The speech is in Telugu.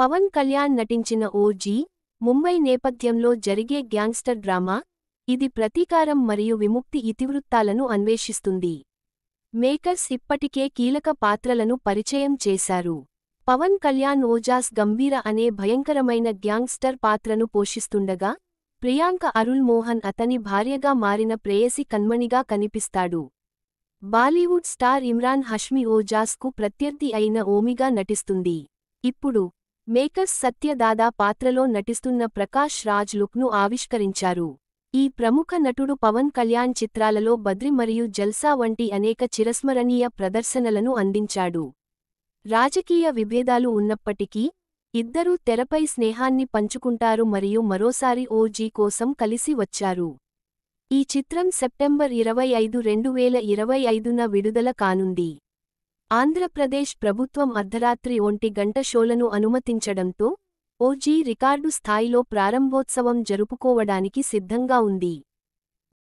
పవన్ కళ్యాణ్ నటించిన ఓజీ, ముంబై నేపథ్యంలో జరిగే గ్యాంగ్స్టర్ డ్రామా. ఇది ప్రతీకారం మరియు విముక్తి ఇతివృత్తాలను అన్వేషిస్తుంది. మేకర్స్ ఇప్పటికే కీలక పాత్రలను పరిచయం చేశారు. పవన్ కళ్యాణ్ ఓజాస్ గంభీర అనే భయంకరమైన గ్యాంగ్స్టర్ పాత్రను పోషిస్తుండగా, ప్రియాంక అరుళ్ మోహన్ అతని భార్యగా మారిన ప్రేయసి కన్మణిగా కనిపిస్తాడు. బాలీవుడ్ స్టార్ ఇమ్రాన్ హష్మి ఓజాస్కు ప్రత్యర్థి అయిన ఓమిగా నటిస్తుంది. ఇప్పుడు మేకర్స్ సత్య దాదా పాత్రలో నటిస్తున్న ప్రకాష్ రాజ్ లుక్ను ఆవిష్కరించారు. ఈ ప్రముఖ నటుడు పవన్ కళ్యాణ్ చిత్రాలలో బద్రి మరియు జల్సా వంటి అనేక చిరస్మరణీయ ప్రదర్శనలను అందించాడు. రాజకీయ విభేదాలు ఉన్నప్పటికీ, ఇద్దరూ తెరపై స్నేహాన్ని పంచుకుంటారు మరియు మరోసారి ఓజీ కోసం కలిసి వచ్చారు. ఈ చిత్రం సెప్టెంబర్ 25, 2025న విడుదల కానుంది. ఆంధ్రప్రదేశ్ ప్రభుత్వం అర్ధరాత్రి 1 గంట షోలను అనుమతించడంతో, ఓజీ రికార్డు స్థాయిలో ప్రారంభోత్సవం జరుపుకోవడానికి సిద్ధంగా ఉంది.